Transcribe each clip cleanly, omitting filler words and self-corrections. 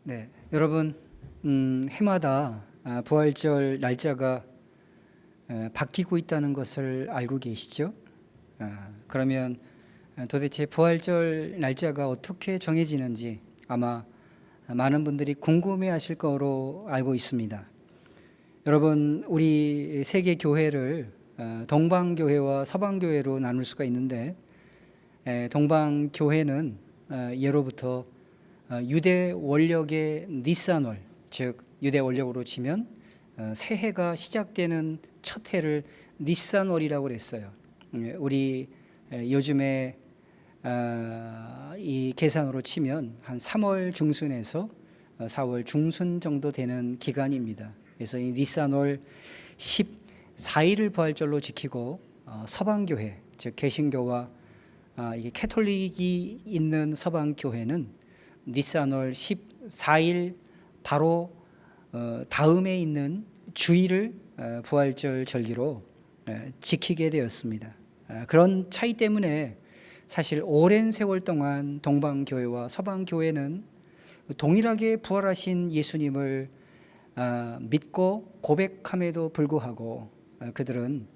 네, 여러분, 해마다 부활절 날짜가 바뀌고 있다는 것을 알고 계시죠? 그러면 도대체 부활절 날짜가 어떻게 정해지는지 아마 많은 분들이 궁금해하실 거로 알고 있습니다. 여러분, 우리 세계 교회를 동방교회와 서방교회로 나눌 수가 있는데, 동방교회는 예로부터 유대 원력의 니산월, 즉 유대 원력으로 치면 새해가 시작되는 첫 해를 니산월이라고 그랬어요. 우리 요즘에 이 계산으로 치면 한 3월 중순에서 4월 중순 정도 되는 기간입니다. 그래서 이 니산월 14일을 부활절로 지키고 서방교회, 즉 개신교와 이게 캐톨릭이 있는 서방교회는 니산월 14일 바로 다음에 있는 주일을 부활절 절기로 지키게 되었습니다. 그런 차이 때문에 사실 오랜 세월 동안 동방교회와 서방교회는 동일하게 부활하신 예수님을 믿고 고백함에도 불구하고 그들은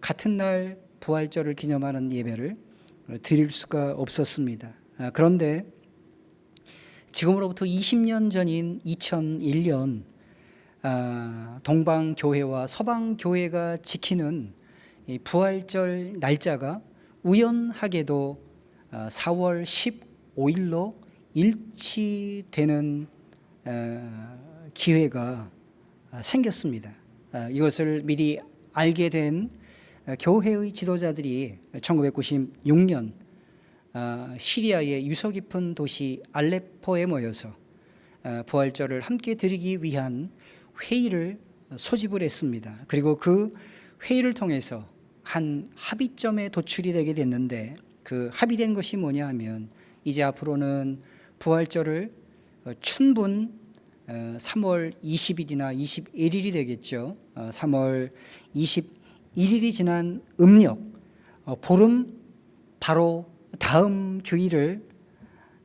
같은 날 부활절을 기념하는 예배를 드릴 수가 없었습니다. 그런데 지금으로부터 20년 전인 2001년 동방교회와 서방교회가 지키는 부활절 날짜가 우연하게도 4월 15일로 일치되는 기회가 생겼습니다. 이것을 미리 알게 된 교회의 지도자들이 1996년 시리아의 유서 깊은 도시 알레포에 모여서 부활절을 함께 드리기 위한 회의를 소집을 했습니다. 그리고 그 회의를 통해서 한 합의점에 도출이 되게 됐는데, 그 합의된 것이 뭐냐 하면 이제 앞으로는 부활절을 춘분 3월 20일이나 21일이 되겠죠. 3월 21일이 지난 음력 보름 바로 다음 주일을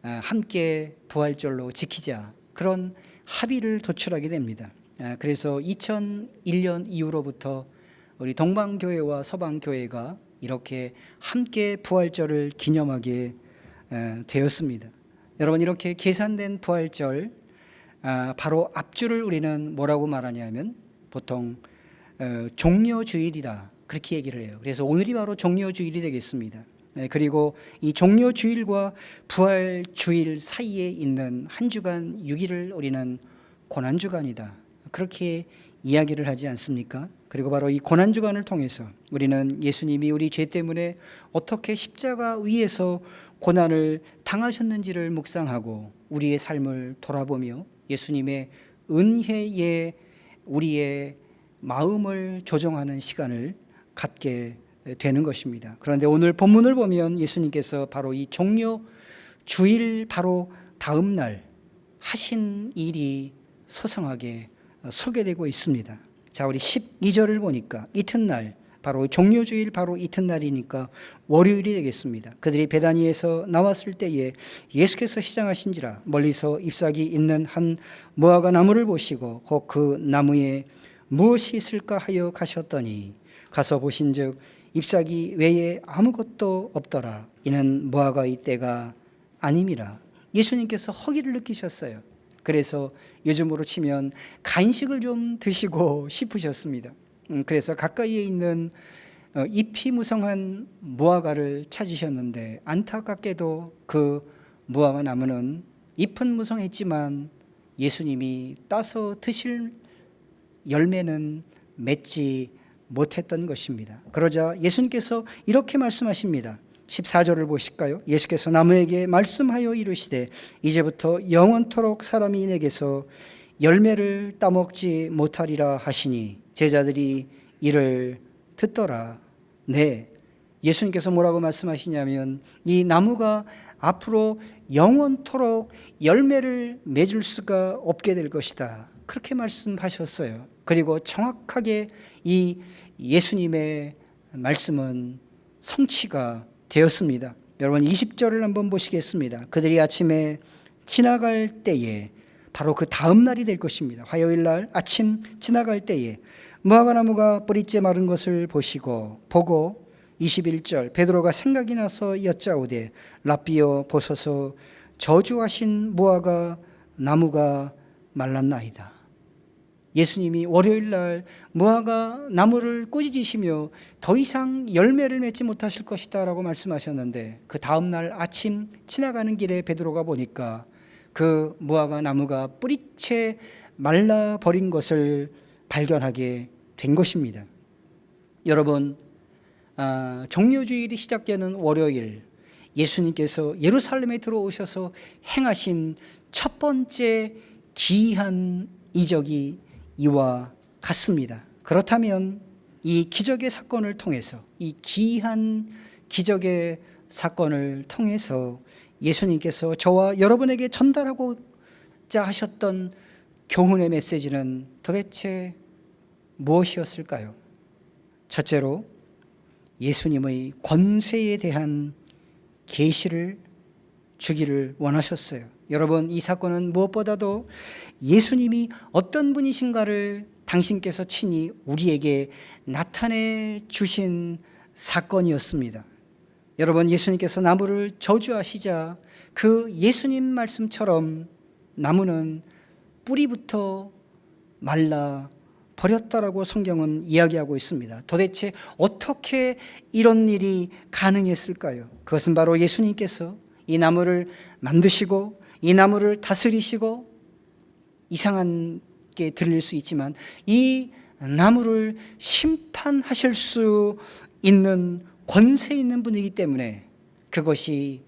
함께 부활절로 지키자, 그런 합의를 도출하게 됩니다. 그래서 2001년 이후로부터 우리 동방교회와 서방교회가 이렇게 함께 부활절을 기념하게 되었습니다. 여러분, 이렇게 계산된 부활절 바로 앞줄을 우리는 뭐라고 말하냐면 보통 종료주일이다, 그렇게 얘기를 해요. 그래서 오늘이 바로 종료주일이 되겠습니다. 그리고 이 종료주일과 부활주일 사이에 있는 한 주간 6일을 우리는 고난주간이다, 그렇게 이야기를 하지 않습니까? 그리고 바로 이 고난주간을 통해서 우리는 예수님이 우리 죄 때문에 어떻게 십자가 위에서 고난을 당하셨는지를 묵상하고 우리의 삶을 돌아보며 예수님의 은혜에 우리의 마음을 조정하는 시간을 갖게 되는 것입니다. 그런데 오늘 본문을 보면 예수님께서 바로 이 종료 주일 바로 다음 날 하신 일이 서성하게 소개되고 있습니다. 자, 우리 12절을 보니까 이튿날, 바로 종료주일 바로 이튿날이니까 월요일이 되겠습니다. 그들이 베다니에서 나왔을 때에 예수께서 시장하신지라 멀리서 잎사귀 있는 한 무화과 나무를 보시고 곧 그 나무에 무엇이 있을까 하여 가셨더니 가서 보신즉 잎사귀 외에 아무것도 없더라. 이는 무화과의 때가 아님이라. 예수님께서 허기를 느끼셨어요. 그래서 요즘으로 치면 간식을 좀 드시고 싶으셨습니다. 그래서 가까이에 있는 잎이 무성한 무화과를 찾으셨는데, 안타깝게도 그 무화과 나무는 잎은 무성했지만 예수님이 따서 드실 열매는 맺지 못했던 것입니다. 그러자 예수님께서 이렇게 말씀하십니다. 14절을 보실까요? 예수께서 나무에게 말씀하여 이르시되 이제부터 영원토록 사람이 내게서 열매를 따먹지 못하리라 하시니 제자들이 이를 듣더라. 네, 예수님께서 뭐라고 말씀하시냐면 이 나무가 앞으로 영원토록 열매를 맺을 수가 없게 될 것이다, 그렇게 말씀하셨어요. 그리고 정확하게 이 예수님의 말씀은 성취가 되었습니다. 여러분, 20절을 한번 보시겠습니다. 그들이 아침에 지나갈 때에, 바로 그 다음 날이 될 것입니다. 화요일 날 아침 지나갈 때에 무화과나무가 뿌리째 마른 것을 보고 21절, 베드로가 생각이 나서 여짜오되 랍비여 보소서 저주하신 무화과 나무가 말랐나이다. 예수님이 월요일 날 무화과 나무를 꾸짖으시며 더 이상 열매를 맺지 못하실 것이다 라고 말씀하셨는데, 그 다음 날 아침 지나가는 길에 베드로가 보니까 그 무화과 나무가 뿌리채 말라버린 것을 발견하게 된 것입니다. 여러분, 종료주일이 시작되는 월요일, 예수님께서 예루살렘에 들어오셔서 행하신 첫 번째 기이한 이적이 이와 같습니다. 그렇다면 이 기적의 사건을 통해서, 이 기이한 기적의 사건을 통해서 예수님께서 저와 여러분에게 전달하고자 하셨던 교훈의 메시지는 도대체 무엇이었을까요? 첫째로, 예수님의 권세에 대한 계시를 주기를 원하셨어요. 여러분, 이 사건은 무엇보다도 예수님이 어떤 분이신가를 당신께서 친히 우리에게 나타내 주신 사건이었습니다. 여러분, 예수님께서 나무를 저주하시자 그 예수님 말씀처럼 나무는 뿌리부터 말라 버렸다라고 성경은 이야기하고 있습니다. 도대체 어떻게 이런 일이 가능했을까요? 그것은 바로 예수님께서 이 나무를 만드시고 이 나무를 다스리시고, 이상하게 들릴 수 있지만 이 나무를 심판하실 수 있는 권세 있는 분이기 때문에 그것이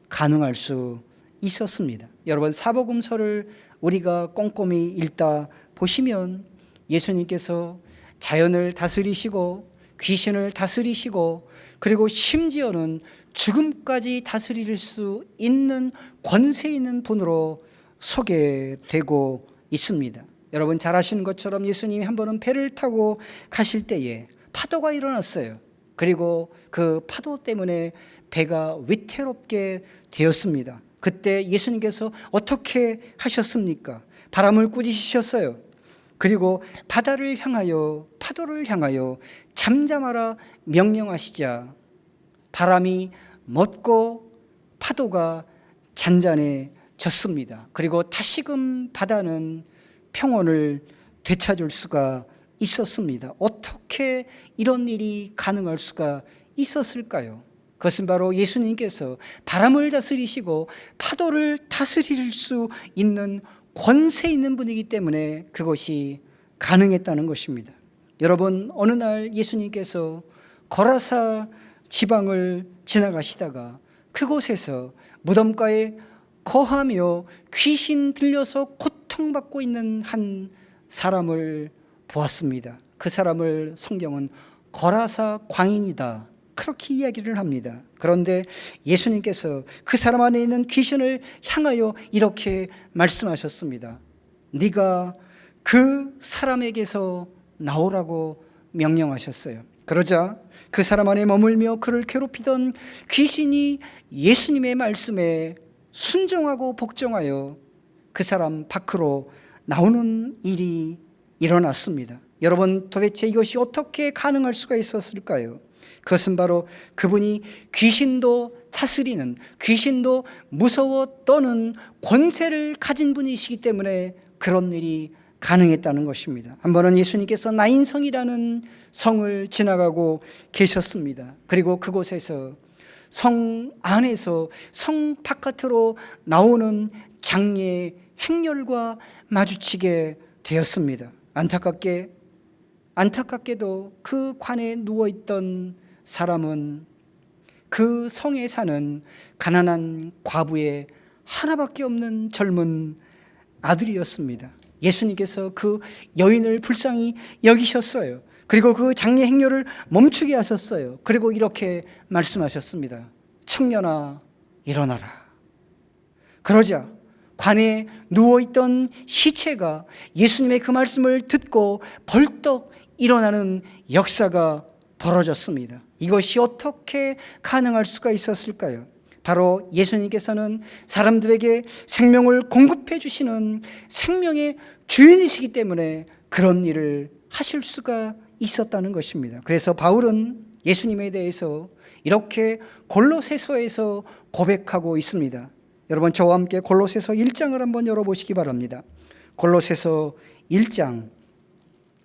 가능할 수 있었습니다. 여러분, 사복음서를 우리가 꼼꼼히 읽다 보시면 예수님께서 자연을 다스리시고 귀신을 다스리시고, 그리고 심지어는 죽음까지 다스릴 수 있는 권세 있는 분으로 소개되고 있습니다. 여러분, 잘 아시는 것처럼 예수님이 한 번은 배를 타고 가실 때에 파도가 일어났어요. 그리고 그 파도 때문에 배가 위태롭게 되었습니다. 그때 예수님께서 어떻게 하셨습니까? 바람을 꾸짖으셨어요. 그리고 바다를 향하여, 파도를 향하여 잠잠하라 명령하시자 바람이 멎고 파도가 잔잔해졌습니다. 그리고 다시금 바다는 평온을 되찾을 수가 있었습니다. 어떻게 이런 일이 가능할 수가 있었을까요? 그것은 바로 예수님께서 바람을 다스리시고 파도를 다스릴 수 있는 권세 있는 분이기 때문에 그것이 가능했다는 것입니다. 여러분, 어느 날 예수님께서 거라사 지방을 지나가시다가 그곳에서 무덤가에 거하며 귀신 들려서 고통받고 있는 한 사람을 보았습니다. 그 사람을 성경은 거라사 광인이다, 그렇게 이야기를 합니다. 그런데 예수님께서 그 사람 안에 있는 귀신을 향하여 이렇게 말씀하셨습니다. 네가 그 사람에게서 나오라고 명령하셨어요. 그러자 그 사람 안에 머물며 그를 괴롭히던 귀신이 예수님의 말씀에 순종하고 복종하여 그 사람 밖으로 나오는 일이 일어났습니다. 여러분, 도대체 이것이 어떻게 가능할 수가 있었을까요? 그것은 바로 그분이 귀신도 다스리는, 귀신도 무서워 떠는 권세를 가진 분이시기 때문에 그런 일이 가능했다는 것입니다. 한 번은 예수님께서 나인성이라는 성을 지나가고 계셨습니다. 그리고 그곳에서 성 안에서 성 바깥으로 나오는 장례 행렬과 마주치게 되었습니다. 안타깝게도 그 관에 누워있던 사람은 그 성에 사는 가난한 과부의 하나밖에 없는 젊은 아들이었습니다. 예수님께서 그 여인을 불쌍히 여기셨어요. 그리고 그 장례 행렬을 멈추게 하셨어요. 그리고 이렇게 말씀하셨습니다. 청년아, 일어나라. 그러자 관에 누워있던 시체가 예수님의 그 말씀을 듣고 벌떡 일어나는 역사가 벌어졌습니다. 이것이 어떻게 가능할 수가 있었을까요? 바로 예수님께서는 사람들에게 생명을 공급해 주시는 생명의 주인이시기 때문에 그런 일을 하실 수가 있었다는 것입니다. 그래서 바울은 예수님에 대해서 이렇게 골로새서에서 고백하고 있습니다. 여러분, 저와 함께 골로새서 1장을 한번 열어보시기 바랍니다. 골로새서 1장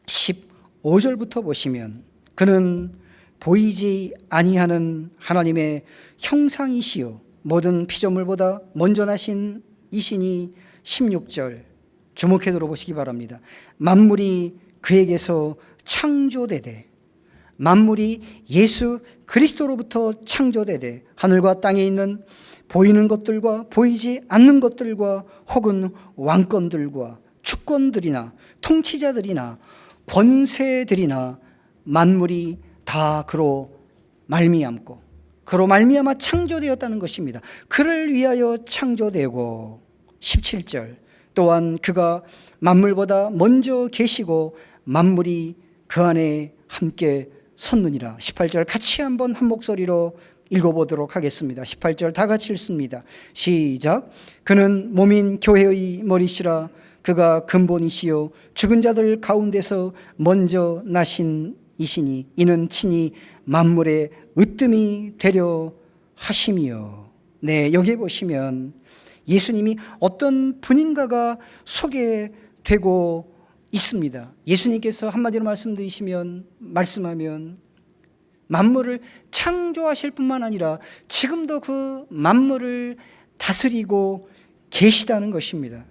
15절부터 보시면, 그는 보이지 아니하는 하나님의 형상이시요 모든 피조물보다 먼저 나신 이시니 16절 주목해 들어보시기 바랍니다. 만물이 그에게서 창조되되, 만물이 예수 그리스도로부터 창조되되 하늘과 땅에 있는 보이는 것들과 보이지 않는 것들과 혹은 왕권들과 주권들이나 통치자들이나 권세들이나 만물이 다 그로 말미암고 그로 말미암아 창조되었다는 것입니다. 그를 위하여 창조되고, 17절 또한 그가 만물보다 먼저 계시고 만물이 그 안에 함께 섰느니라. 18절 같이 한번 한 목소리로 읽어보도록 하겠습니다. 18절 다 같이 읽습니다. 시작. 그는 몸인 교회의 머리시라. 그가 근본이시요 죽은 자들 가운데서 먼저 나신 이시니 이는 친히 만물의 으뜸이 되려 하심이요. 네, 여기 보시면 예수님이 어떤 분인가가 소개되고 있습니다. 예수님께서 한마디로 말씀하면 만물을 창조하실 뿐만 아니라 지금도 그 만물을 다스리고 계시다는 것입니다.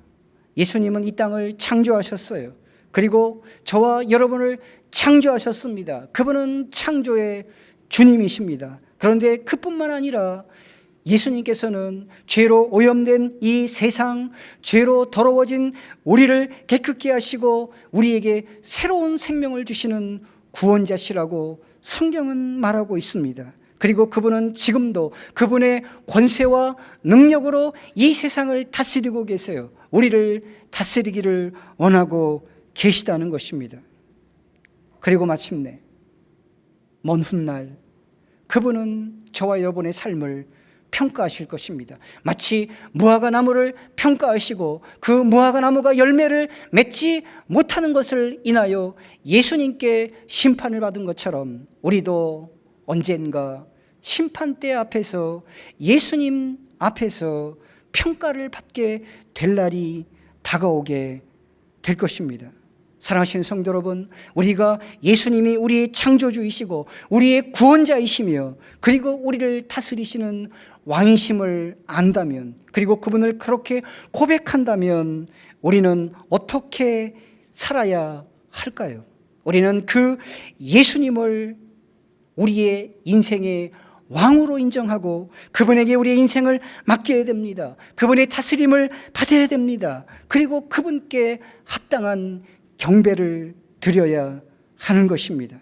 예수님은 이 땅을 창조하셨어요. 그리고 저와 여러분을 창조하셨습니다. 그분은 창조의 주님이십니다. 그런데 그뿐만 아니라 예수님께서는 죄로 오염된 이 세상, 죄로 더러워진 우리를 깨끗게 하시고 우리에게 새로운 생명을 주시는 구원자시라고 성경은 말하고 있습니다. 그리고 그분은 지금도 그분의 권세와 능력으로 이 세상을 다스리고 계세요. 우리를 다스리기를 원하고 계시다는 것입니다. 그리고 마침내 먼 훗날 그분은 저와 여러분의 삶을 평가하실 것입니다. 마치 무화과 나무를 평가하시고 그 무화과 나무가 열매를 맺지 못하는 것을 인하여 예수님께 심판을 받은 것처럼 우리도 언젠가 심판대 앞에서 예수님 앞에서 평가를 받게 될 날이 다가오게 될 것입니다. 사랑하시는 성도 여러분, 우리가 예수님이 우리의 창조주이시고 우리의 구원자이시며 그리고 우리를 다스리시는 왕이심을 안다면, 그리고 그분을 그렇게 고백한다면 우리는 어떻게 살아야 할까요? 우리는 그 예수님을 우리의 인생의 왕으로 인정하고 그분에게 우리의 인생을 맡겨야 됩니다. 그분의 다스림을 받아야 됩니다. 그리고 그분께 합당한 경배를 드려야 하는 것입니다.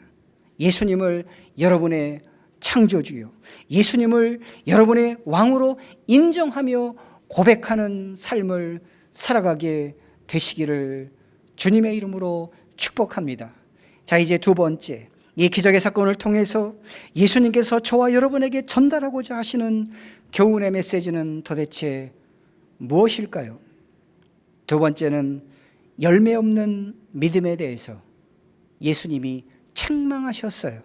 예수님을 여러분의 창조주요, 예수님을 여러분의 왕으로 인정하며 고백하는 삶을 살아가게 되시기를 주님의 이름으로 축복합니다. 자, 이제 두 번째, 이 기적의 사건을 통해서 예수님께서 저와 여러분에게 전달하고자 하시는 교훈의 메시지는 도대체 무엇일까요? 두 번째는 열매 없는 믿음에 대해서 예수님이 책망하셨어요.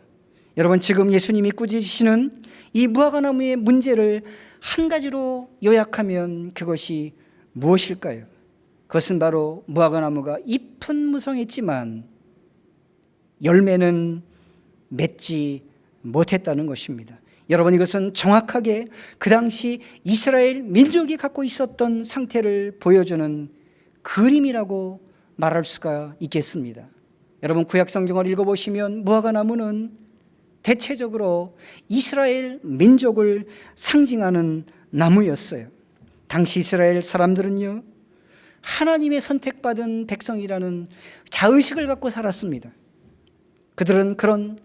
여러분, 지금 예수님이 꾸짖으시는 이 무화과나무의 문제를 한 가지로 요약하면 그것이 무엇일까요? 그것은 바로 무화과나무가 잎은 무성했지만 열매는 맺지 못했다는 것입니다. 여러분, 이것은 정확하게 그 당시 이스라엘 민족이 갖고 있었던 상태를 보여주는 그림이라고 말할 수가 있겠습니다. 여러분, 구약 성경을 읽어보시면 무화과나무는 대체적으로 이스라엘 민족을 상징하는 나무였어요. 당시 이스라엘 사람들은요, 하나님의 선택받은 백성이라는 자의식을 갖고 살았습니다. 그들은 그런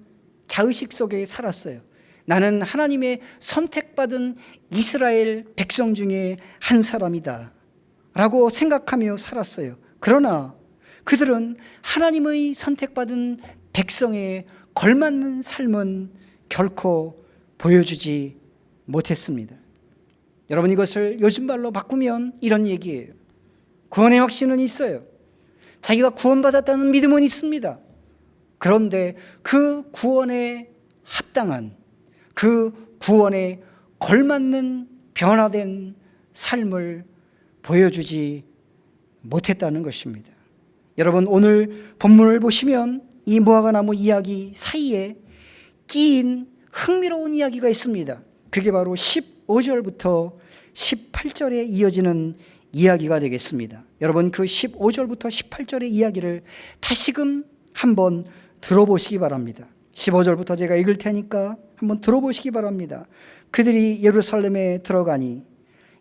자의식 속에 살았어요. 나는 하나님의 선택받은 이스라엘 백성 중에 한 사람이다 라고 생각하며 살았어요. 그러나 그들은 하나님의 선택받은 백성에 걸맞는 삶은 결코 보여주지 못했습니다. 여러분, 이것을 요즘 말로 바꾸면 이런 얘기예요. 구원의 확신은 있어요. 자기가 구원받았다는 믿음은 있습니다. 그런데 그 구원에 합당한, 그 구원에 걸맞는 변화된 삶을 보여주지 못했다는 것입니다. 여러분, 오늘 본문을 보시면 이 무화과나무 이야기 사이에 끼인 흥미로운 이야기가 있습니다. 그게 바로 15절부터 18절에 이어지는 이야기가 되겠습니다. 여러분, 그 15절부터 18절의 이야기를 다시금 한번 들어보시기 바랍니다. 15절부터 제가 읽을 테니까 한번 들어보시기 바랍니다. 그들이 예루살렘에 들어가니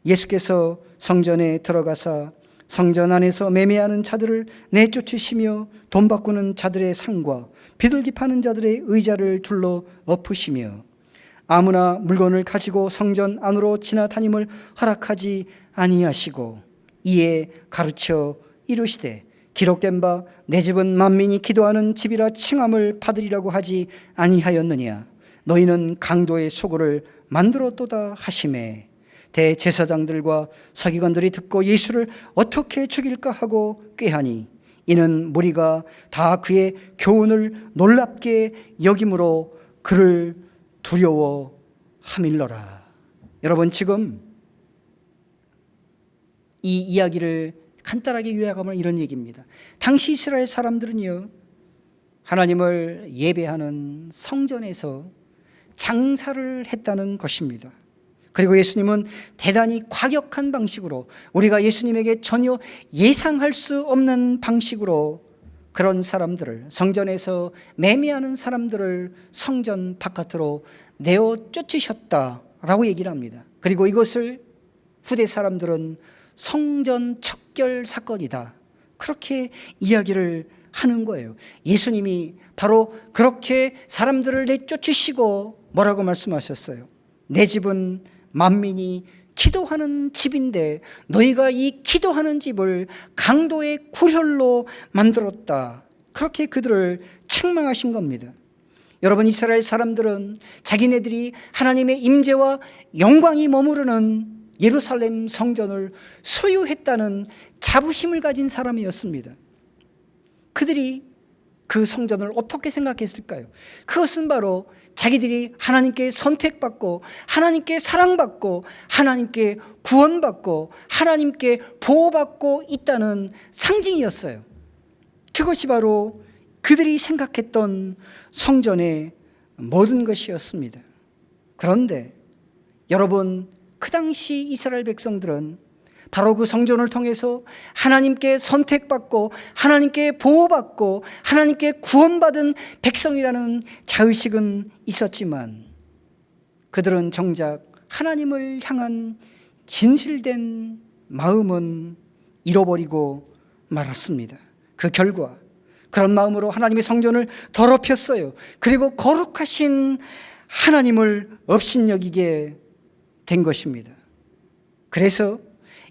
예수께서 성전에 들어가사 성전 안에서 매매하는 자들을 내쫓으시며 돈 바꾸는 자들의 상과 비둘기 파는 자들의 의자를 둘러 엎으시며 아무나 물건을 가지고 성전 안으로 지나다님을 허락하지 아니하시고 이에 가르쳐 이르시되 기록된 바 내 집은 만민이 기도하는 집이라 칭함을 받으리라고 하지 아니하였느냐. 너희는 강도의 소굴을 만들었도다 하시매 대제사장들과 서기관들이 듣고 예수를 어떻게 죽일까 하고 꾀하니 이는 무리가 다 그의 교훈을 놀랍게 여김으로 그를 두려워함일러라. 여러분, 지금 이 이야기를 간단하게 요약하면 이런 얘기입니다. 당시 이스라엘 사람들은요, 하나님을 예배하는 성전에서 장사를 했다는 것입니다. 그리고 예수님은 대단히 과격한 방식으로, 우리가 예수님에게 전혀 예상할 수 없는 방식으로 그런 사람들을, 성전에서 매매하는 사람들을 성전 바깥으로 내어 쫓으셨다라고 얘기를 합니다. 그리고 이것을 후대 사람들은 성전 척결 사건이다, 그렇게 이야기를 하는 거예요. 예수님이 바로 그렇게 사람들을 내쫓으시고 뭐라고 말씀하셨어요? 내 집은 만민이 기도하는 집인데 너희가 이 기도하는 집을 강도의 굴혈로 만들었다, 그렇게 그들을 책망하신 겁니다. 여러분, 이스라엘 사람들은 자기네들이 하나님의 임재와 영광이 머무르는 예루살렘 성전을 소유했다는 자부심을 가진 사람이었습니다. 그들이 그 성전을 어떻게 생각했을까요? 그것은 바로 자기들이 하나님께 선택받고 하나님께 사랑받고 하나님께 구원받고 하나님께 보호받고 있다는 상징이었어요. 그것이 바로 그들이 생각했던 성전의 모든 것이었습니다. 그런데 여러분, 그 당시 이스라엘 백성들은 바로 그 성전을 통해서 하나님께 선택받고 하나님께 보호받고 하나님께 구원받은 백성이라는 자의식은 있었지만 그들은 정작 하나님을 향한 진실된 마음은 잃어버리고 말았습니다. 그 결과 그런 마음으로 하나님의 성전을 더럽혔어요. 그리고 거룩하신 하나님을 업신여기게 된 것입니다. 그래서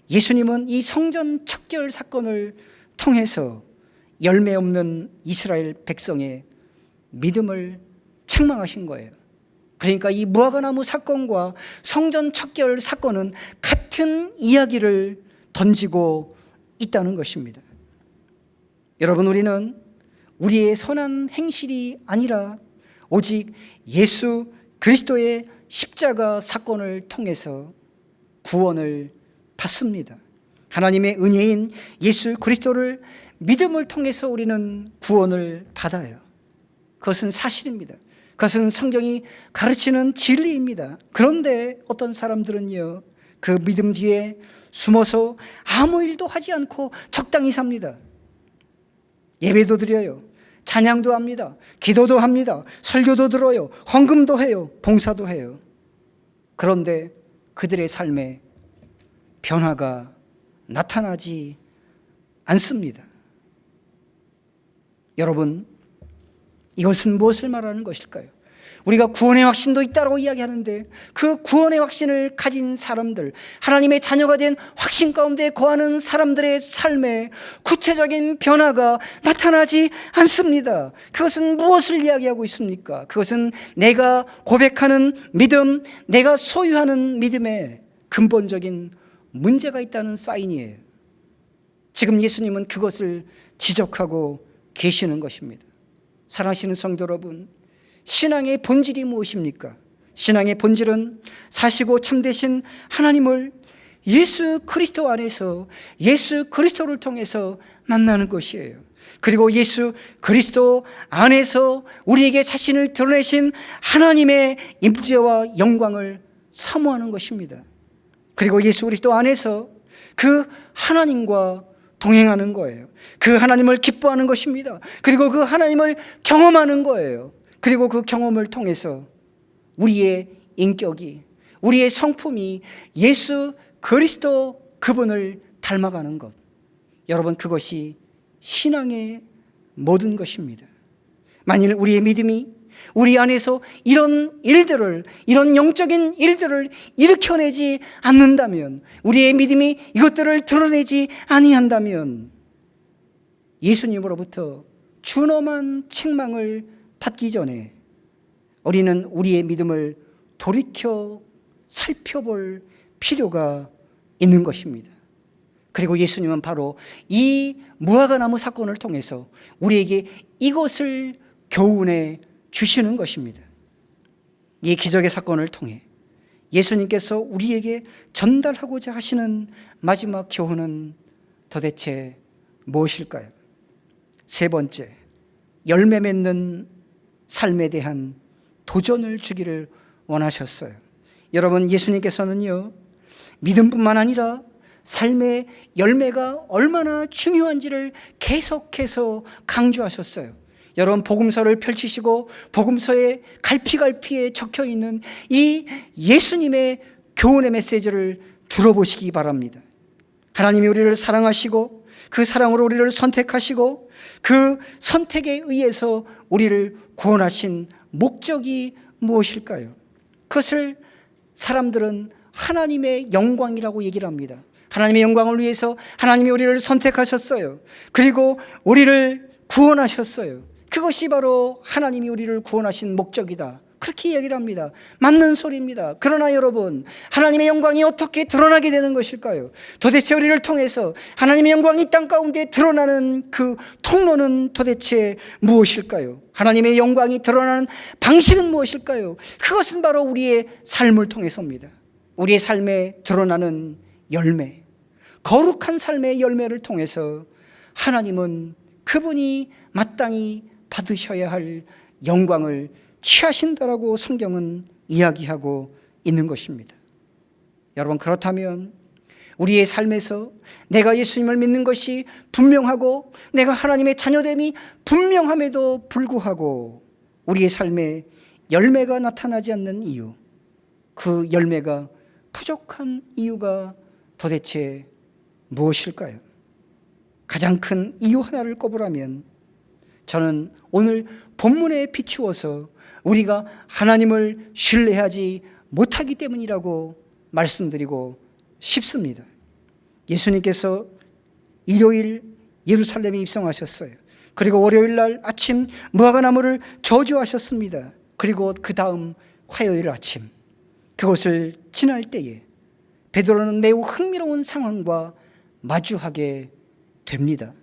예수님은 이 성전 척결 사건을 통해서 열매 없는 이스라엘 백성의 믿음을 책망하신 거예요. 그러니까 이 무화과나무 사건과 성전 척결 사건은 같은 이야기를 던지고 있다는 것입니다. 여러분, 우리는 우리의 선한 행실이 아니라 오직 예수 그리스도의 십자가 사건을 통해서 구원을 받습니다. 하나님의 은혜인 예수 그리스도를 믿음을 통해서 우리는 구원을 받아요. 그것은 사실입니다. 그것은 성경이 가르치는 진리입니다. 그런데 어떤 사람들은요, 그 믿음 뒤에 숨어서 아무 일도 하지 않고 적당히 삽니다. 예배도 드려요. 찬양도 합니다. 기도도 합니다. 설교도 들어요. 헌금도 해요. 봉사도 해요. 그런데 그들의 삶에 변화가 나타나지 않습니다. 여러분, 이것은 무엇을 말하는 것일까요? 우리가 구원의 확신도 있다고 이야기하는데 그 구원의 확신을 가진 사람들, 하나님의 자녀가 된 확신 가운데 거하는 사람들의 삶에 구체적인 변화가 나타나지 않습니다. 그것은 무엇을 이야기하고 있습니까? 그것은 내가 고백하는 믿음, 내가 소유하는 믿음에 근본적인 문제가 있다는 사인이에요. 지금 예수님은 그것을 지적하고 계시는 것입니다. 사랑하시는 성도 여러분, 신앙의 본질이 무엇입니까? 신앙의 본질은 사시고 참되신 하나님을 예수 그리스도 안에서 예수 그리스도를 통해서 만나는 것이에요. 그리고 예수 그리스도 안에서 우리에게 자신을 드러내신 하나님의 임재와 영광을 사모하는 것입니다. 그리고 예수 그리스도 안에서 그 하나님과 동행하는 거예요. 그 하나님을 기뻐하는 것입니다. 그리고 그 하나님을 경험하는 거예요. 그리고 그 경험을 통해서 우리의 인격이, 우리의 성품이 예수 그리스도 그분을 닮아가는 것. 여러분, 그것이 신앙의 모든 것입니다. 만일 우리의 믿음이 우리 안에서 이런 일들을, 이런 영적인 일들을 일으켜내지 않는다면, 우리의 믿음이 이것들을 드러내지 아니한다면 예수님으로부터 준엄한 책망을 받기 전에 우리는 우리의 믿음을 돌이켜 살펴볼 필요가 있는 것입니다. 그리고 예수님은 바로 이 무화과나무 사건을 통해서 우리에게 이것을 교훈해 주시는 것입니다. 이 기적의 사건을 통해 예수님께서 우리에게 전달하고자 하시는 마지막 교훈은 도대체 무엇일까요? 세 번째, 열매 맺는 삶에 대한 도전을 주기를 원하셨어요. 여러분, 예수님께서는요, 믿음뿐만 아니라 삶의 열매가 얼마나 중요한지를 계속해서 강조하셨어요. 여러분, 복음서를 펼치시고 복음서에 갈피갈피에 적혀있는 이 예수님의 교훈의 메시지를 들어보시기 바랍니다. 하나님이 우리를 사랑하시고 그 사랑으로 우리를 선택하시고 그 선택에 의해서 우리를 구원하신 목적이 무엇일까요? 그것을 사람들은 하나님의 영광이라고 얘기를 합니다. 하나님의 영광을 위해서 하나님이 우리를 선택하셨어요. 그리고 우리를 구원하셨어요. 그것이 바로 하나님이 우리를 구원하신 목적이다. 그렇게 얘기를 합니다. 맞는 소리입니다. 그러나 여러분, 하나님의 영광이 어떻게 드러나게 되는 것일까요? 도대체 우리를 통해서 하나님의 영광이 땅 가운데 드러나는 그 통로는 도대체 무엇일까요? 하나님의 영광이 드러나는 방식은 무엇일까요? 그것은 바로 우리의 삶을 통해서입니다. 우리의 삶에 드러나는 열매, 거룩한 삶의 열매를 통해서 하나님은 그분이 마땅히 받으셔야 할 영광을 취하신다라고 성경은 이야기하고 있는 것입니다. 여러분, 그렇다면 우리의 삶에서 내가 예수님을 믿는 것이 분명하고 내가 하나님의 자녀됨이 분명함에도 불구하고 우리의 삶에 열매가 나타나지 않는 이유, 그 열매가 부족한 이유가 도대체 무엇일까요? 가장 큰 이유 하나를 꼽으라면 저는 오늘 본문에 비추어서 우리가 하나님을 신뢰하지 못하기 때문이라고 말씀드리고 싶습니다. 예수님께서 일요일 예루살렘에 입성하셨어요. 그리고 월요일 날 아침 무화과나무를 저주하셨습니다. 그리고 그 다음 화요일 아침 그곳을 지날 때에 베드로는 매우 흥미로운 상황과 마주하게 됩니다.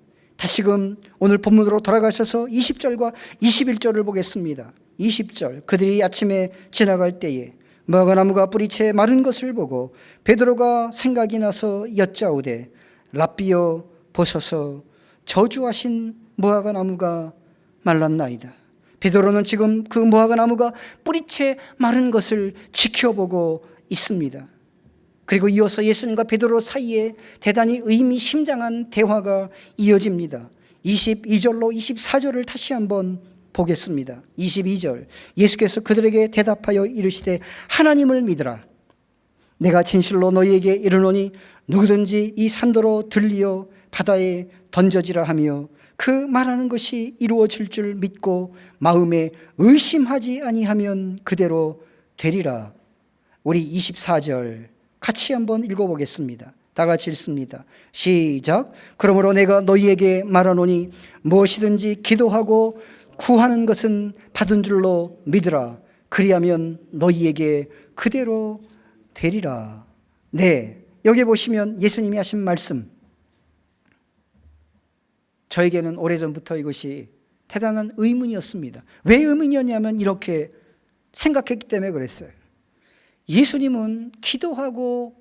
다시금 오늘 본문으로 돌아가셔서 20절과 21절을 보겠습니다. 20절, 그들이 아침에 지나갈 때에 무화과나무가 뿌리채 마른 것을 보고 베드로가 생각이 나서 여짜오되 랍비여 보소서 저주하신 무화과나무가 말랐나이다. 베드로는 지금 그 무화과나무가 뿌리채 마른 것을 지켜보고 있습니다. 그리고 이어서 예수님과 베드로 사이에 대단히 의미심장한 대화가 이어집니다. 22절로 24절을 다시 한번 보겠습니다. 22절, 예수께서 그들에게 대답하여 이르시되 하나님을 믿으라. 내가 진실로 너희에게 이르노니 누구든지 이 산도로 들리어 바다에 던져지라 하며 그 말하는 것이 이루어질 줄 믿고 마음에 의심하지 아니하면 그대로 되리라. 우리 24절 같이 한번 읽어보겠습니다. 다 같이 읽습니다. 시작. 그러므로 내가 너희에게 말하노니 무엇이든지 기도하고 구하는 것은 받은 줄로 믿으라. 그리하면 너희에게 그대로 되리라. 네, 여기 보시면 예수님이 하신 말씀, 저에게는 오래전부터 이것이 대단한 의문이었습니다. 왜 의문이었냐면 이렇게 생각했기 때문에 그랬어요. 예수님은 기도하고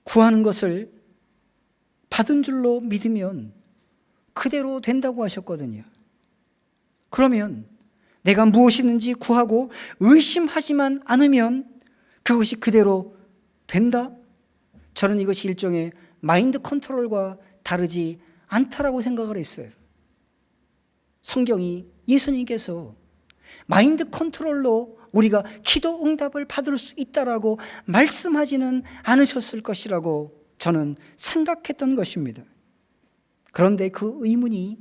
구하는 것을 받은 줄로 믿으면 그대로 된다고 하셨거든요. 그러면 내가 무엇이든지 구하고 의심하지만 않으면 그것이 그대로 된다? 저는 이것이 일종의 마인드 컨트롤과 다르지 않다라고 생각을 했어요. 성경이 예수님께서 마인드 컨트롤로 우리가 기도 응답을 받을 수 있다라고 말씀하지는 않으셨을 것이라고 저는 생각했던 것입니다. 그런데 그 의문이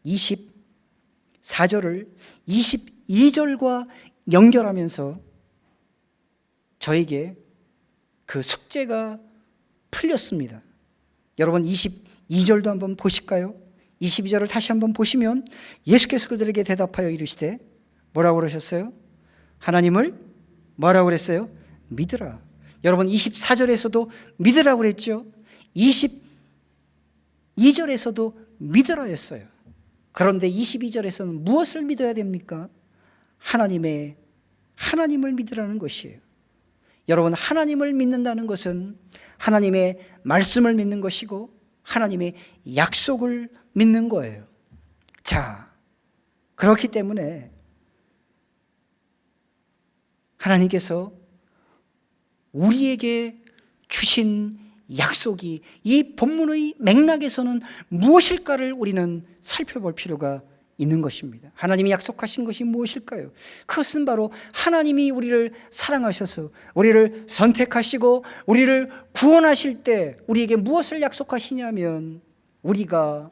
24절을 22절과 연결하면서 저에게 그 숙제가 풀렸습니다. 여러분 22절도 한번 보실까요? 22절을 다시 한번 보시면 예수께서 그들에게 대답하여 이르시되 뭐라고 그러셨어요? 하나님을 뭐라고 그랬어요? 믿으라. 여러분 24절에서도 믿으라고 그랬죠. 22절에서도 믿으라 했어요. 그런데 22절에서는 무엇을 믿어야 됩니까? 하나님을 믿으라는 것이에요. 여러분, 하나님을 믿는다는 것은 하나님의 말씀을 믿는 것이고 하나님의 약속을 믿는 거예요. 자, 그렇기 때문에 하나님께서 우리에게 주신 약속이 이 본문의 맥락에서는 무엇일까를 우리는 살펴볼 필요가 있는 것입니다. 하나님이 약속하신 것이 무엇일까요? 그것은 바로 하나님이 우리를 사랑하셔서 우리를 선택하시고 우리를 구원하실 때 우리에게 무엇을 약속하시냐면 우리가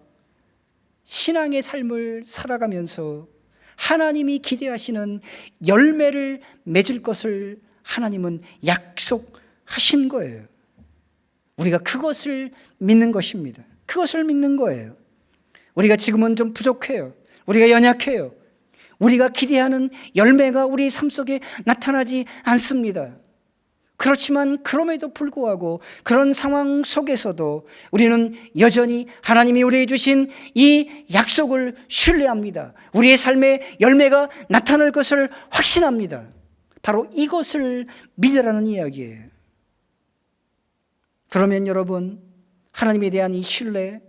신앙의 삶을 살아가면서 하나님이 기대하시는 열매를 맺을 것을 하나님은 약속하신 거예요. 우리가 그것을 믿는 것입니다. 그것을 믿는 거예요. 우리가 지금은 좀 부족해요. 우리가 연약해요. 우리가 기대하는 열매가 우리 삶 속에 나타나지 않습니다. 그렇지만 그럼에도 불구하고 그런 상황 속에서도 우리는 여전히 하나님이 우리에게 주신 이 약속을 신뢰합니다. 우리의 삶에 열매가 나타날 것을 확신합니다. 바로 이것을 믿으라는 이야기예요. 그러면 여러분, 하나님에 대한 이 신뢰,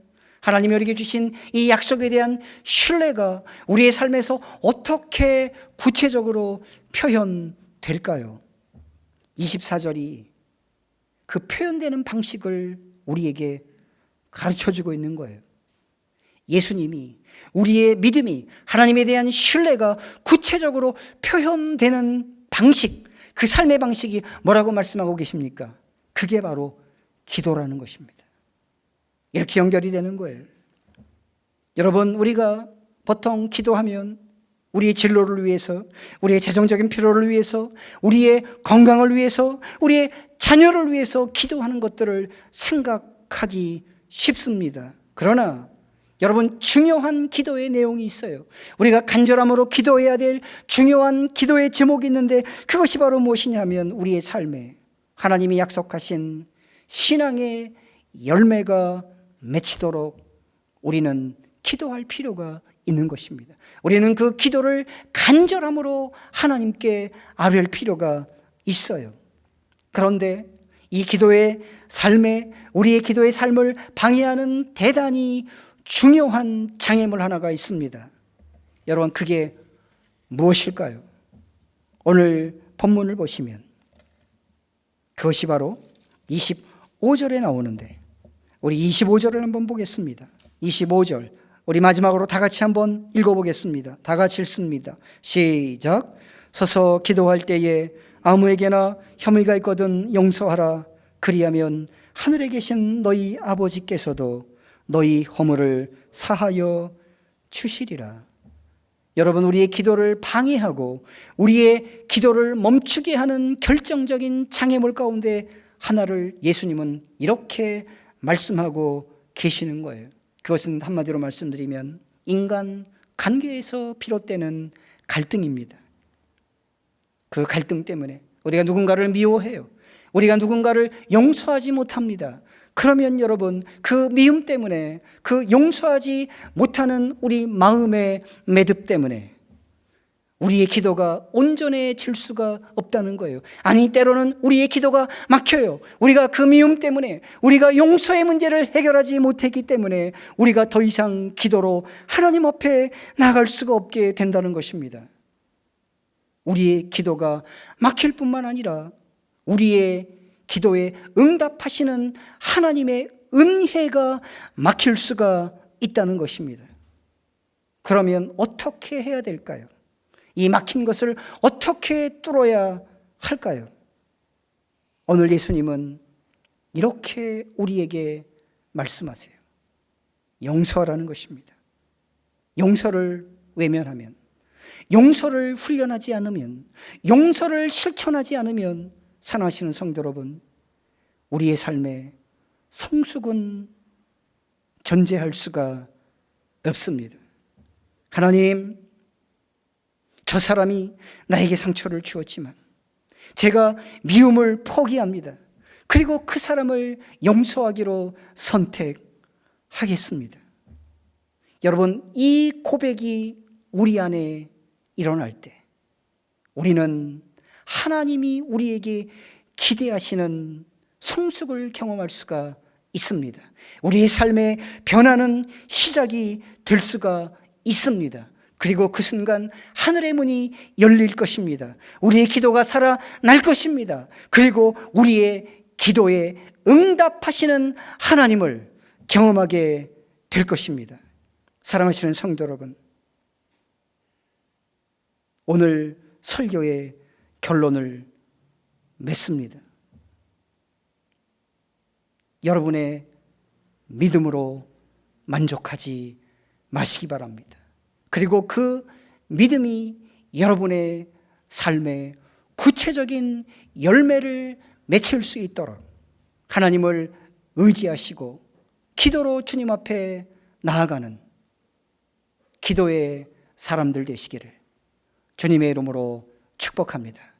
하나님이 우리에게 주신 이 약속에 대한 신뢰가 우리의 삶에서 어떻게 구체적으로 표현될까요? 24절이 그 표현되는 방식을 우리에게 가르쳐주고 있는 거예요. 예수님이 우리의 믿음이 하나님에 대한 신뢰가 구체적으로 표현되는 방식, 그 삶의 방식이 뭐라고 말씀하고 계십니까? 그게 바로 기도라는 것입니다. 이렇게 연결이 되는 거예요. 여러분, 우리가 보통 기도하면 우리의 진로를 위해서, 우리의 재정적인 필요를 위해서, 우리의 건강을 위해서, 우리의 자녀를 위해서 기도하는 것들을 생각하기 쉽습니다. 그러나 여러분, 중요한 기도의 내용이 있어요. 우리가 간절함으로 기도해야 될 중요한 기도의 제목이 있는데 그것이 바로 무엇이냐면 우리의 삶에 하나님이 약속하신 신앙의 열매가 맺히도록 우리는 기도할 필요가 있는 것입니다. 우리는 그 기도를 간절함으로 하나님께 아뢰할 필요가 있어요. 그런데 이 기도의 삶에, 우리의 기도의 삶을 방해하는 대단히 중요한 장애물 하나가 있습니다. 여러분, 그게 무엇일까요? 오늘 본문을 보시면 그것이 바로 25절에 나오는데 우리 25절을 한번 보겠습니다. 25절 우리 마지막으로 다 같이 한번 읽어보겠습니다. 다 같이 읽습니다. 시작. 서서 기도할 때에 아무에게나 혐의가 있거든 용서하라. 그리하면 하늘에 계신 너희 아버지께서도 너희 허물을 사하여 주시리라. 여러분, 우리의 기도를 방해하고 우리의 기도를 멈추게 하는 결정적인 장애물 가운데 하나를 예수님은 이렇게 말씀하고 계시는 거예요. 그것은 한마디로 말씀드리면 인간 관계에서 비롯되는 갈등입니다. 그 갈등 때문에 우리가 누군가를 미워해요. 우리가 누군가를 용서하지 못합니다. 그러면 여러분, 그 미움 때문에, 그 용서하지 못하는 우리 마음의 매듭 때문에 우리의 기도가 온전해질 수가 없다는 거예요. 아니, 때로는 우리의 기도가 막혀요. 우리가 그 미움 때문에, 우리가 용서의 문제를 해결하지 못했기 때문에 우리가 더 이상 기도로 하나님 앞에 나아갈 수가 없게 된다는 것입니다. 우리의 기도가 막힐 뿐만 아니라 우리의 기도에 응답하시는 하나님의 은혜가 막힐 수가 있다는 것입니다. 그러면 어떻게 해야 될까요? 이 막힌 것을 어떻게 뚫어야 할까요? 오늘 예수님은 이렇게 우리에게 말씀하세요. 용서하라는 것입니다. 용서를 외면하면, 용서를 훈련하지 않으면, 용서를 실천하지 않으면, 사랑하시는 성도 여러분, 우리의 삶에 성숙은 존재할 수가 없습니다. 하나님, 저 사람이 나에게 상처를 주었지만 제가 미움을 포기합니다. 그리고 그 사람을 용서하기로 선택하겠습니다. 여러분, 이 고백이 우리 안에 일어날 때 우리는 하나님이 우리에게 기대하시는 성숙을 경험할 수가 있습니다. 우리의 삶의 변화는 시작이 될 수가 있습니다. 그리고 그 순간 하늘의 문이 열릴 것입니다. 우리의 기도가 살아날 것입니다. 그리고 우리의 기도에 응답하시는 하나님을 경험하게 될 것입니다. 사랑하시는 성도 여러분, 오늘 설교의 결론을 맺습니다. 여러분의 믿음으로 만족하지 마시기 바랍니다. 그리고 그 믿음이 여러분의 삶에 구체적인 열매를 맺힐 수 있도록 하나님을 의지하시고 기도로 주님 앞에 나아가는 기도의 사람들 되시기를 주님의 이름으로 축복합니다.